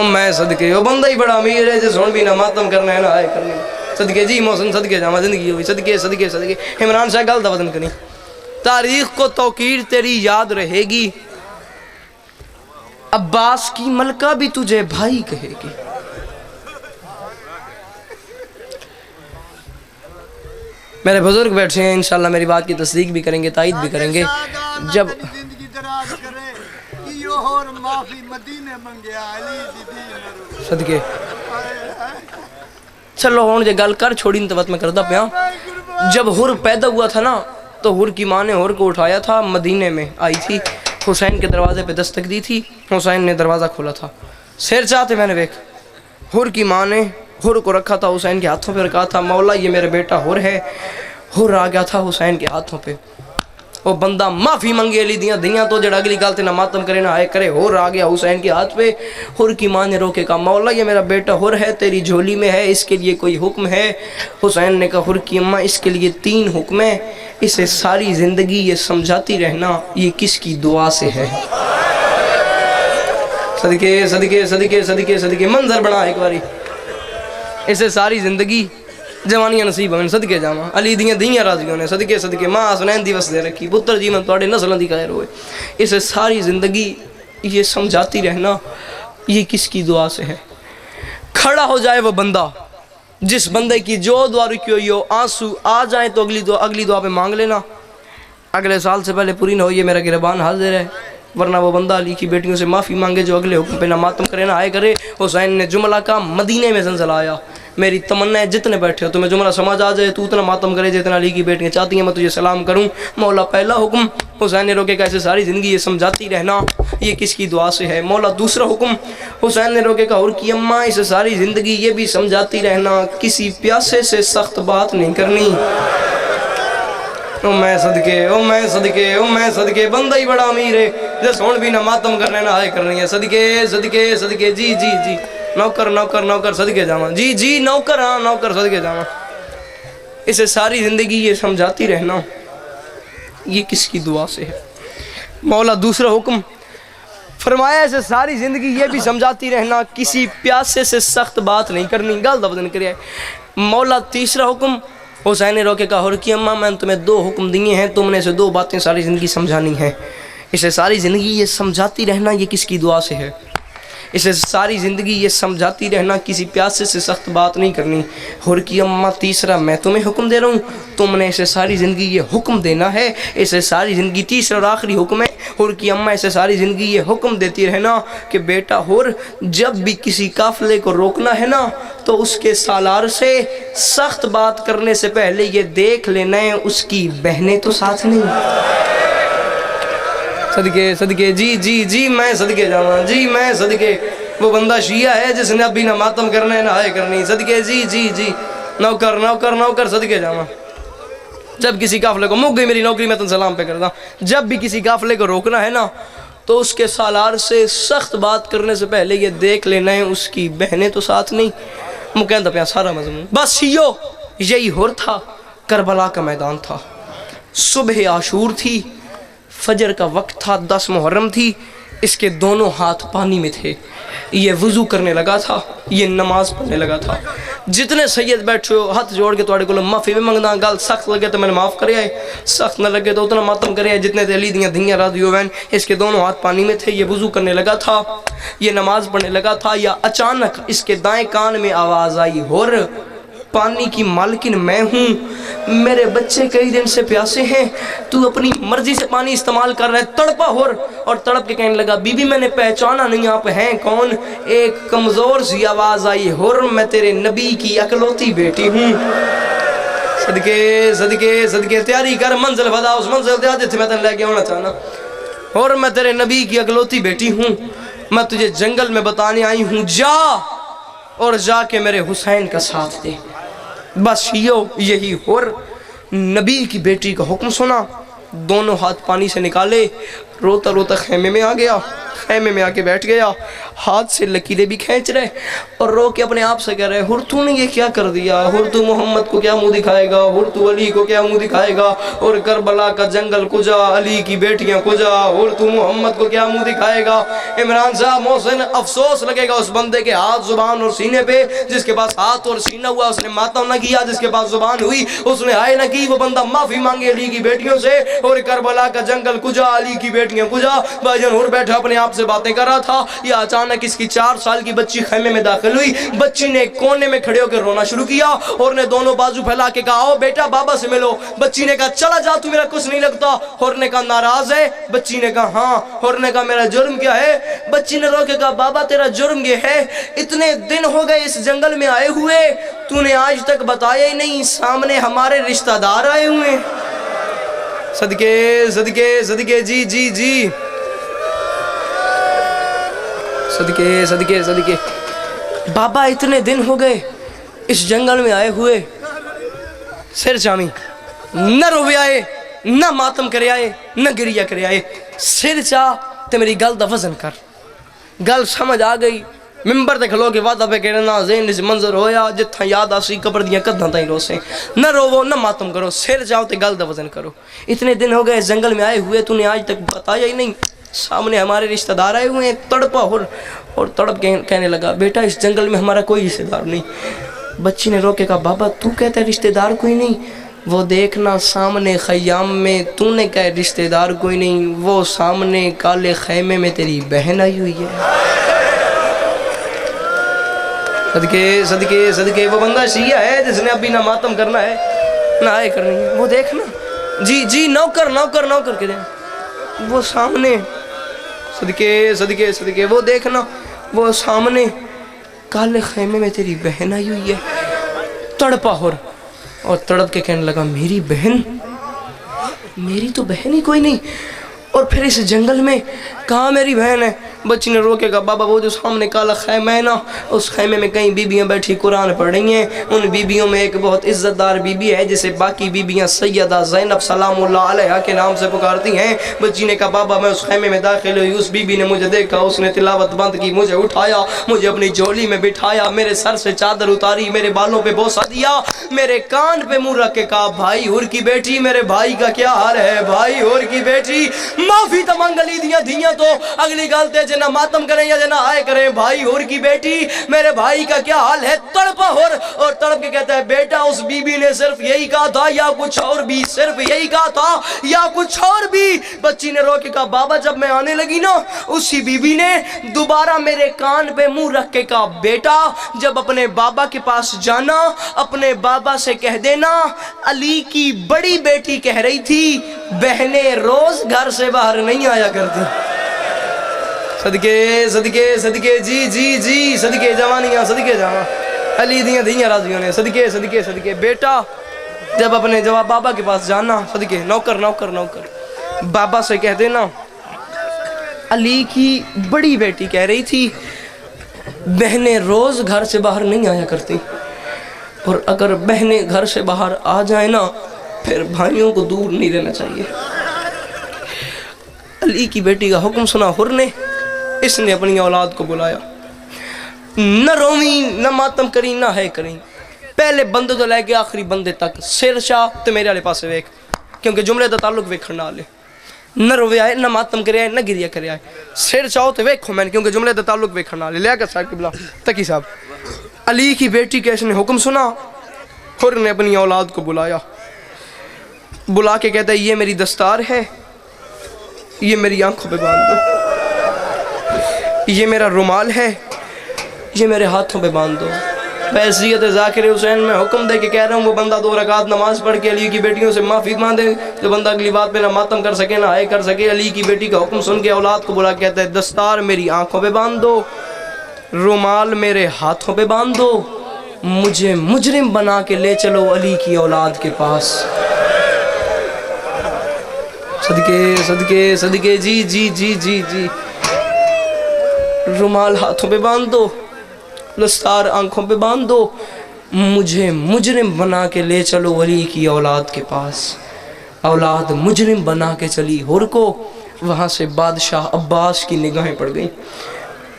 S1: मैं सदके, वो बंदा ही बड़ा अमीर है, जिस भी ना मातम करना है ना हाय करनी। सदके जी मोहसिन सदके जामा जिंदगी हुई, सदके सदके सदके। इमरान शाह गल दा वजन करनी, तारीख को तौकीर तेरी याद रहेगी, अब्बास की मलका भी तुझे भाई कहेगी। मेरे बुजुर्ग बैठे हैं, इंशाल्लाह मेरी बात की तस्दीक भी करेंगे, तायद भी करेंगे। जब सदके चलो हुण जे गल कर छोड़ी तो मैं करदा पिया। जब हुर पैदा हुआ था ना, तो हुर की माँ ने हुर को उठाया था, मदीने में आई थी, हुसैन के दरवाजे पे दस्तक दी थी, हुसैन ने दरवाज़ा खोला था, शेर चाहते मैंने देख, हुर की माँ ने हुर को रखा था, हुसैन के हाथों पे रखा था, मौला ये मेरा बेटा हुर है। हुर आ गया था हुसैन के हाथों पे, वो बंदा माफ़ी मंगे ली दियाँ दियाँ तो जड़ा अगली गालते ना मातम करे ना आए करे। हुर आ गया हुसैन के हाथ पे, हुर की माँ ने रोके कहा, मौला ये मेरा बेटा हुर है, तेरी झोली में है, इसके लिए कोई हुक्म है? हुसैन ने कहा, हुर की अम्मा इसके लिए 3 हुक्म है, इसे सारी ज़िंदगी ये समझाती रहना ये किसकी दुआ से है। सदके सदके सदके सदके सदके मंजर बना एक बारी, इसे सारी ज़िंदगी जवानियां नसीब हमें सदके जावा, अली दियाँ दियाँ राजियों ने सदके सदके, माँ हसनैन दिवस दे रखी, पुत्र जीवन थोड़े नस्लों की खैर होए, इसे सारी ज़िंदगी ये समझाती रहना ये किसकी दुआ से है। खड़ा हो जाए वो बंदा, जिस बंदे की जो दुआ रुकी हुई हो, आंसू आ जाए तो अगली दुआ पे मांग लेना, अगले साल से पहले पूरी ना हो, ये मेरा गिरबान हाजिर है, वरना वो बंदा अली की बेटियों से माफ़ी मांगे जो अगले हुक्म पे ना मातम करे ना आए करे। हुसैन ने जुमला का, मदीने में ज़लज़ला आया, मेरी तमन्ना है जितने बैठे हो तुम्हें जुमला समझ आ जाए, तू उतना मातम करे जितना अली की बेटियाँ चाहती हैं मैं तुझे सलाम करूँ। मौला पहला हुक्म, हुसैन ने रोके कैसे सारी ज़िंदगी ये समझाती रहना ये किसकी दुआ से है। मौला दूसरा हुक्म, हुसैन ने रोके कहा, और की अम्मा इसे सारी ज़िंदगी ये भी समझाती रहना किसी प्यासे से सख्त बात नहीं करनी। ओ मैं सदके, ओ मैं सदके, ओ मैं सदके, बंदा ही बड़ा अमीर है, जिस हुण भी ना मातम करने ना हाय करनी है। सदके सदके सदके जी जी जी, नौकर नौकर नौकर सदके जावा जी जी, नौकर हाँ नौकर सदके जावा। इसे सारी ज़िंदगी ये समझाती रहना ये किसकी दुआ से है। मौला दूसरा हुक्म फरमाया, इसे सारी ज़िंदगी ये भी समझाती रहना किसी प्यासे से सख्त बात नहीं करनी, गल दा वजन करे। मौला तीसरा हुक्म, हुसैन ने रोके कहा, और की अम्मा मैंने तुम्हें 2 हुक्म दिए हैं, तुमने से 2 बातें सारी ज़िंदगी समझानी है, इसे सारी ज़िंदगी ये समझाती रहना ये किसकी दुआ से है। इसे सारी ज़िंदगी ये समझाती रहना किसी प्यासे से सख्त बात नहीं करनी। हुर की अम्मा तीसरा मैं तुम्हें हुक्म दे रहा हूँ, तुमने इसे सारी ज़िंदगी ये हुक्म देना है। इसे सारी ज़िंदगी तीसरा और आखिरी हुक्म है। हुर की अम्मा इसे सारी ज़िंदगी ये हुक्म देती रहना कि बेटा हुर, जब भी किसी काफ़िले को रोकना है ना तो उसके सालार से सख्त बात करने से पहले ये देख लेना है उसकी बहनें तो साथ नहीं। सदके सदके जी जी जी मैं सदके जावा जी मैं सदके। वो बंदा शिया है जिसने अभी ना मातम करना है ना हाय करनी। सदके जी जी जी नौकर नौकर नौकर सदके जावा। जब किसी काफले को, मुक गई मेरी नौकरी मैं तुम सलाम पे करता, जब भी किसी काफले को रोकना है ना तो उसके सालार से सख्त बात करने से पहले ये देख लेना है उसकी बहनें तो साथ नहीं। मुकैंदा पे सारा मजमून बस यो यही हुर था। करबला का मैदान था, सुबह आशूर थी, फजर का वक्त था, 10 मुहर्रम थी। इसके दोनों हाथ पानी में थे। ये वज़ू करने लगा था, ये नमाज पढ़ने लगा था। जितने सैयद बैठे हो हाथ जोड़ के थोड़े को माफ़ी भी मंगना, गल सख्त लगे तो मैंने माफ़ करे आए, सख्त न लगे तो उतना मातम करे आए। जितने अली दियाँ धियाँ राजी हो वैन, इसके दोनों हाथ पानी में थे। ये वज़ू करने लगा था, ये नमाज पढ़ने लगा था। या अचानक इसके दाएं कान में आवाज़ आई, हुर पानी की मालकिन मैं हूँ, मेरे बच्चे कई दिन से प्यासे हैं, तू अपनी मर्जी से पानी इस्तेमाल कर रहा है। तड़पा हुर और तड़प के कहने लगा, बीबी मैंने पहचाना नहीं आप हैं कौन। एक कमज़ोर सी आवाज़ आई, हुर मैं तेरे नबी की अकलौती बेटी हूँ। सदके सदके सदके तैयारी कर, मंजिल बता, उस मंजिल दे जिथे मैं तेरे लेके आना चाहना। और मैं तेरे नबी की अकलौती बेटी हूँ, मैं तुझे जंगल में बताने आई हूँ, जा और जाके मेरे हुसैन का साथ दे। बस यो यही हुर नबी की बेटी का हुक्म सुना, दोनों हाथ पानी से निकाले, रोता रोता खेमे में आ गया। खेमे में आके बैठ गया, हाथ से लकीरें भी खींच रहे और रो के अपने आप से कह रहे, हुर तूने ये क्या कर दिया, हुर तू मोहम्मद को क्या मुंह दिखाएगा, हुर तू अली को क्या मुंह दिखाएगा, और करबला का जंगल कुजा, अली की बेटियां कुजा, हुर तू मोहम्मद को क्या मुंह दिखाएगा। इमरान साहब मोहसिन, अफसोस लगेगा उस बंदे के हाथ जुबान और सीने पे, जिसके पास हाथ और सीना हुआ उसने मातम न किया, जिसके पास जुबान हुई उसने हाय न की। वो बंदा माफी मांगे अली की बेटियों से, और करबला का जंगल कुजा, अली की बेटियां कुजा। भाईजान हुर बैठा अपने आप से बातें कर रहा था, या अचानक इसकी 4 साल की बच्ची खेमे में दाखिल हुई। बच्ची ने कोने में खड़े होकर रोना शुरू किया और ने दोनों बाजू फैला के कहा, आओ बेटा बाबा से मिलो। बच्ची ने कहा, चला जा, तू मेरा कुछ नहीं लगता। और ने कहा, नाराज है? बच्ची ने कहा, हाँ। और ने कहा, मेरा जुर्म क्या है? बच्ची ने रो के कहा, बाबा तेरा जुर्म ये है, इतने दिन हो गए इस जंगल में आए हुए, तूने आज तक बताया ही नहीं, सामने हमारे रिश्तेदार आए हुए। सदके सदके सदके जी जी जी सदके सदके सदके। बाबा इतने दिन हो गए इस जंगल में आए हुए, सिर चामी न रोवे आए, न मातम करे आए, न गिरिया करे आए। सिर चा ते मेरी गल दा वजन कर। गल समझ आ गई, मिंबर ते खलो के वादा पे कहना, ज़हन च मंजर होया, जिथा याद आसी कबर दियां कद्दां ताईं रोसे। न रोवो न मातम करो, सिर जाओ ते गल दा वजन करो। इतने दिन हो गए जंगल में आए हुए, तूने आज तक बताया ही नहीं, सामने हमारे रिश्तेदार आए हुए हैं। तड़पा और तड़प कहने लगा, बेटा इस जंगल में हमारा कोई रिश्तेदार नहीं। बच्ची ने रोके कहा, बाबा तू कहता है रिश्तेदार कोई नहीं, वो देखना सामने खयाम में तूने कहा रिश्तेदार कोई नहीं, वो सामने काले खेमे में तेरी बहन आई हुई है। सदके सदके सदके। वो बंदा शिया है जिसने अभी ना मातम करना है ना आए करनी है। वो देखना जी जी नौकर नौकर नौकर के दे, वो सामने सदके सदके सदके। वो देखना वो सामने काले खेमे में तेरी बहन आई हुई है। तड़पा और तड़प के कहने लगा, मेरी बहन, मेरी तो बहन ही कोई नहीं। और फिर इस जंगल में कहाँ मेरी बहन है? बच्ची ने रोके कहा, बाबा वो जो सामने काला खैमा है ना, उस खैमे में कई बीबियाँ बैठी कुरान पढ़ रही हैं। उन बीबियों में एक बहुत इज्जतदार बीबी है जिसे बाकी बीबियाँ सैयदा ज़ैनब सलामुल्लाह अलैहा के नाम से पुकारती हैं। बच्ची ने कहा, बाबा मैं उस खैमे में दाखिल हुई, उस बीबी ने मुझे देखा, उसने तिलावत बंद की, मुझे उठाया, मुझे अपनी झोली में बिठाया, मेरे सर से चादर उतारी, मेरे बालों पर बोसा दिया, मेरे कान पे मुँह रख के कहा, भाई हुर की बेटी, मेरे भाई का क्या हाल है? भाई हुर की बेटी, माफी तो मंग अली दिया धियां तो अगली गल ते जना मातम करें या जना आए करें भाई होर की बेटी मेरे भाई का क्या हाल है तड़पा होर और तड़प के कहता है बेटा उस बीबी ने सिर्फ यही कहा था या कुछ और भी, सिर्फ यही कहा था या कुछ और भी। बच्ची ने रो के कहा बाबा जब मैं आने लगी ना उसी बीबी ने दोबारा मेरे कान पे मुंह रख के कहा बेटा जब अपने बाबा के पास जाना अपने बाबा से कह देना अली की बड़ी बेटी कह रही थी बहनें रोज घर से बाहर नहीं आया करती। सदके सदके सदके जी जी जी सदके जवानियां सदके जवा अली दिया दिया राजियों ने सदके सदके सदके बेटा जब अपने जवाब बाबा के पास जाना सदके नौकर नौकर नौकर बाबा से कह देना अली की बड़ी बेटी कह रही थी बहनें रोज घर से बाहर नहीं आया करती और अगर बहनें घर से बाहर आ जाए ना फिर भाइयों को दूर नहीं रहना चाहिए। अली की बेटी का हुक्म सुना हुर ने, इसने अपनी औलाद को बुलाया, न रोवी न मातम करी ना है करी, पहले बंदे तो लेके आखिरी बंदे तक सिर शाह तो मेरे वाले पास वेख क्योंकि जुमले का ताल्लुक वेखण नाल न रोवे आए न मातम करे आए न गिरिया करे आए सिर चाहो तो वेखो मैंने क्योंकि जुमले का ताल्लुक वेखण नाल लिया कर साहब किबला तकी साहब। अली की बेटी के इसने हुक्म सुना खुर ने अपनी औलाद को बुलाया, बुला के कहता है ये मेरी दस्तार है ये मेरी आंखों पे बांध दो, ये मेरा रुमाल है ये मेरे हाथों पे बांध दो। हैसियत ज़ाकिर हुसैन में हुक्म दे के कह रहा हूँ वो बंदा 2 रकात नमाज पढ़ के अली की बेटियों से माफ़ी मांगे जो बंदा अगली बात पे ना मातम कर सके ना हाय कर सके। अली की बेटी का हुक्म सुन के औलाद को बुला कहता है दस्तार मेरी आंखों पे बांध दो, रुमाल मेरे हाथों पे बांध दो, मुझे मुजरिम बना के ले चलो अली की औलाद के पास। सदके सदके सदके जी जी जी जी जी रुमाल हाथों पे बांध दो, दस्तार आंखों पे बांध दो, मुझे मुजरिम बना के ले चलो अली की औलाद के पास। औलाद मुजरिम बना के चली हुर को। वहाँ से बादशाह अब्बास की निगाहें पड़ गई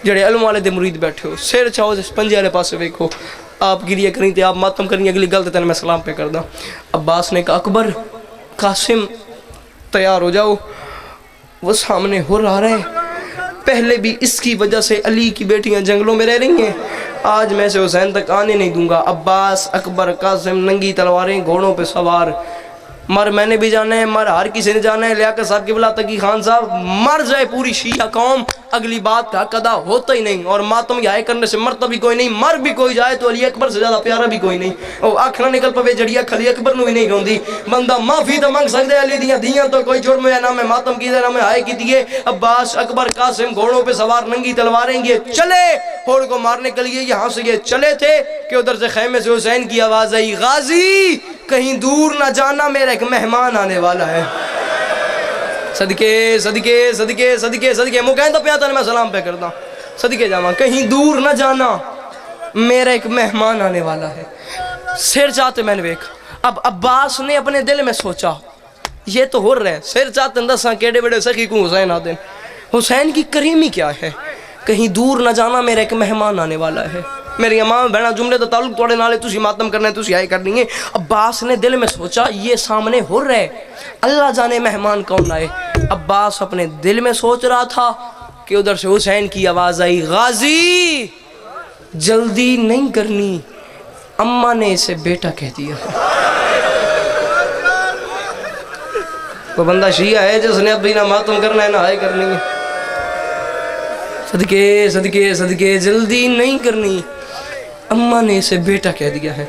S1: जड़े अलम वाले दे मुरीद बैठे हो सिर चाहो पंजे वाले पास वेखो आप गिरिया करी थे आप मातम करी अगली गलत तेन मैं सलाम पे कर दा। अब्बास ने कहा अकबर कासिम तैयार हो जाओ वो सामने हुर आ रहे हैं। पहले भी इसकी वजह से अली की बेटियां जंगलों में रह रही हैं, आज मैं से हुसैन तक आने नहीं दूंगा। अब्बास अकबर कासिम नंगी तलवारें घोड़ों पे सवार, मर मैंने भी जाना है मर हर किसी ने जाना है। लियाकत साहब किबला तकी खान साहब मर जाए पूरी शिया कौम अगली बात का कदा होता ही नहीं और मातम याय करने से मरता भी कोई नहीं, मर भी कोई जाए तो अली अकबर से ज्यादा प्यारा भी कोई नहीं। और आखना निकल पवे जड़िया खली अकबर भी नहीं गाँदी बंदा माफी तो मंग सकते अली दियां दियां तो कोई जुर्म है ना मैं मातम की ना मैं हाय की दिए। अब्बास अकबर कासिम घोड़ों पे सवार नंगी तलवारें ये चले होड़ को मारने के लिए यहाँ से ये चले थे कि उधर से खेमे से हुसैन की आवाज आई गाजी कहीं दूर ना जाना मेरा एक मेहमान आने वाला है। सदके सदके सदके सदके सदके मुकैन तो प्याता मैं सलाम पे करता सदके जावा कहीं दूर ना जाना मेरा एक मेहमान आने वाला है। सिर चाहते मैंने वेख अब अब्बास ने अपने दिल में सोचा ये तो हो रहा है सिर चाहते दसा केड़े बड़े सखी को हुसैन आदे हुसैन की करीमी क्या है। कहीं दूर ना जाना मेरा एक मेहमान आने वाला है। मेरी मां बहना जुमले तो ताल्लुक तोड़े नाले तुसी मातम करना है तुसी हाय करनी है। अब्बास ने दिल में सोचा ये सामने हो रहा है अल्लाह जाने मेहमान कौन आए। अब्बास अपने दिल में सोच रहा था कि उधर से हुसैन की आवाज आई गाजी जल्दी नहीं करनी अम्मा ने इसे बेटा कह दिया। वो बंदा शिया है जिसने अब भी ना मातम करना है ना हाय करनी है। सदके सदके सदके जल्दी नहीं करनी अम्मा ने इसे बेटा कह दिया है।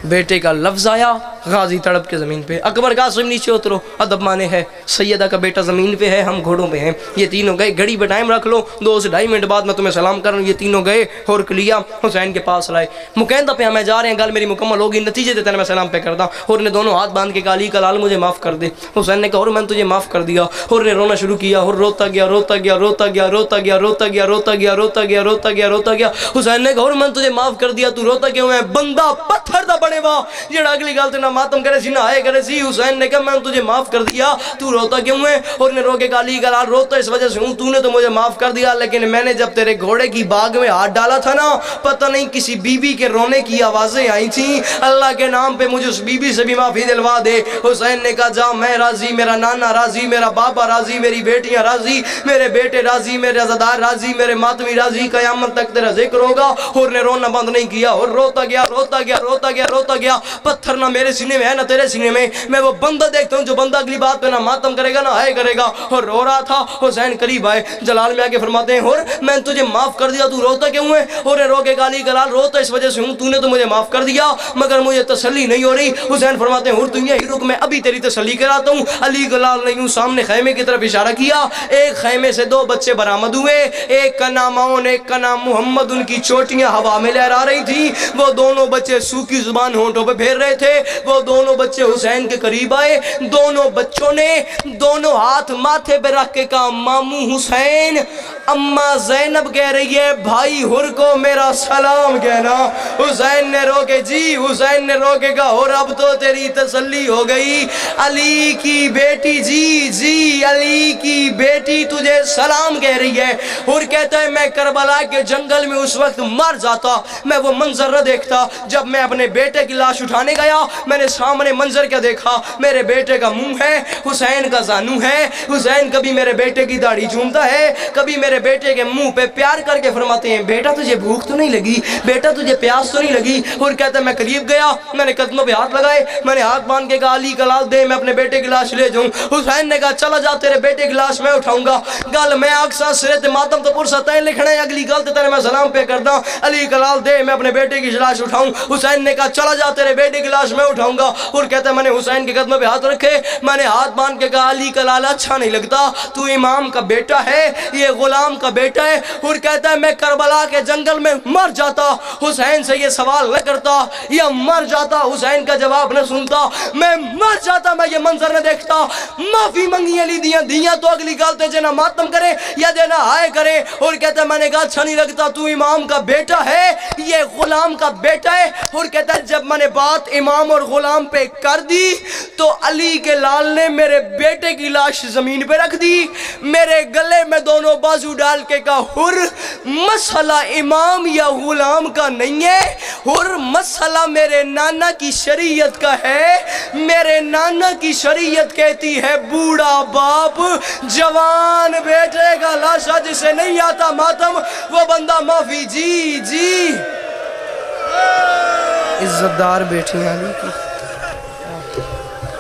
S1: बेटे का लफ्ज आया गाजी तड़प के ज़मीन पे अकबर कासिम नीचे उतरो अदब माने है सैयदा का बेटा ज़मीन पे है हम घोड़ों पे हैं। ये तीनों गए घड़ी पे टाइम रख लो 2 से 2.5 मिनट बाद मैं तुम्हें सलाम कर रहा हूँ। ये तीनों गए और लिया हुसैन के पास लाए मुकैंदा पे हमें जा रहे हैं गल मेरी मुकम्मल होगी नतीजे देते मैं सलाम पे करता। और ने दोनों हाथ बांध के काली कलाल मुझे माफ़ कर दे। हुसैन ने कहा और मैंने तुझे माफ़ कर दिया। और ने रोना शुरू किया और रोता गया रोता गया रोता गया रोता गया रोता गया रोता गया रोता गया रोता गया रोता गया। हुसैन ने कहा और मैंने तुझे माफ़ कर दिया तू रोता क्यों है बंदा पत्थर दा बने वा जेड़ा अगली गल ते ना तेरा मातम करे सी, नहाए करे सी। हुसैन ने कहा मैंने तुझे माफ कर दिया, तू रोता क्यों है? और ने रोके गाली गलाल, रोता इस वजह से हूँ, तूने तो मुझे माफ कर दिया, लेकिन मैंने जब तेरे घोड़े की बाग में हाथ डाला था ना, पता नहीं किसी बीबी के रोने की आवाजें आई थी। अल्लाह के नाम पे मुझे उस बीबी से भी माफी दिलवा दे। हुसैन ने कहा जा, मैं राजी, मेरा नाना राजी, मेरा बाबा राजी, मेरी बेटियां राजी, मेरे बेटे राजी, मेरे अज़ादार राजी, मेरे मातमी राजी, कयामत तक तेरा जिक्र होगा। और ने रोना बंद नहीं किया और रोता गया, रोता गया, रोता गया, रोता गया। पत्थर ना मेरे सीने में है ना तेरे सीने में। मैं वो बंदा देखता हूँ जो बंदा अगली बात पे ना मातम करेगा ना हाय करेगा। और रो रहा था। हुसैन करीब आए, जलाल में आके फरमाते हैं और मैंने तुझे माफ कर दिया, तू रोता क्यों है? और रो के गाली गलाल, रोता इस वजह से हूँ, तूने तो मुझे माफ कर दिया मगर मुझे तसल्ली नहीं हो रही। हुसैन फरमाते हैं और तू यही रुक, मैं अभी तेरी तसल्ली कराता हूँ। अली गलाल ने यूं सामने खैमे की तरफ इशारा किया। एक खैमे से 2 बच्चे बरामद हुए, एक का नाम औन, एक का नाम मोहम्मद। उनकी चोटियां हवा में लहरा रही थी। वो दोनों बच्चे सूखी जुबान होंठों पे फेर रहे थे। वो दोनों बच्चे हुसैन के करीब आए। दोनों बच्चों ने दोनों हाथ माथे पे रख के कहा मामू हुसैन। अम्मा जैनब कह रही है भाई हुर को मेरा सलाम कहना। हुसैन ने रोके जी, हुसैन ने रोके कहा और अब तो तेरी तसल्ली हो गई। अली की बेटी जी जी, अली की बेटी तुझे सलाम कह रही है। और कहता है मैं करबला के जंगल में उस वक्त मर जाता, मैं वो मंजर न देखता। जब मैं अपने बेटे की लाश उठाने गया, मैंने सामने मंजर क्या देखा, मेरे बेटे का मुंह है, हुसैन का जानू है। हुसैन कभी मेरे बेटे की दाढ़ी चूमता है, कभी मेरे बेटे के मुंह पे प्यार करके फरमाते हैं बेटा तुझे भूख तो नहीं लगी, बेटा तुझे प्यास तो नहीं लगी। और कहता है मैं करीब गया, मैंने कदमों पे हाथ लगाए, मैंने हाथ बांध के कहा अली गलाल दे, मैं अपने बेटे की लाश ले जाऊं। हुसैन ने कहा चला जा, तेरे बेटे की लाश मैं उठाऊंगा। गल मैं अक्सर सिरे मातम तो पुरसा तय लिखना है, अगली गल तेरे मैं सलाम पे करदा। अली गलाल दे, मैं अपने बेटे की लाश उठाऊं। हुसैन ने कहा चला जा, तेरे बेटे की लाश मैं उठाऊंगा। और कहता है मैंने हुसैन के कदमों पे हाथ रखे, मैंने हाथ बांध के कहा अली गलाल अच्छा नहीं लगता, तू इमाम का बेटा है, ये गुलाम का बेटा है। और कहता है मैं करबला के जंगल में मर जाता, हुसैन से ये सवाल न करता, या मर जाता, हुसैन का जवाब न सुनता, मैं मर जाता, मैं ये मंजर न देखता। माफी मंगी अली दिया दिया तो अगली गलते जना मातम करे या देना हाय करे। और कहता है मैंने कहा अच्छा नहीं लगता, तू इमाम का बेटा है, ये गुलाम का बेटा है। और कहता है जब मैंने बात इमाम और गुलाम पे कर दी तो अली के लाल ने मेरे बेटे की लाश जमीन पे रख दी, मेरे गले में दोनों बाजू डाल के कहा हुर मसला इमाम या गुलाम का नहीं है, हुर मसला मेरे नाना की शरीयत का है। मेरे नाना की शरीयत कहती है बूढ़ा बाप जवान बेटे का लाशा जिसे नहीं आता मातम वो बंदा माफी जी जी। इज्जतदार बेटियां की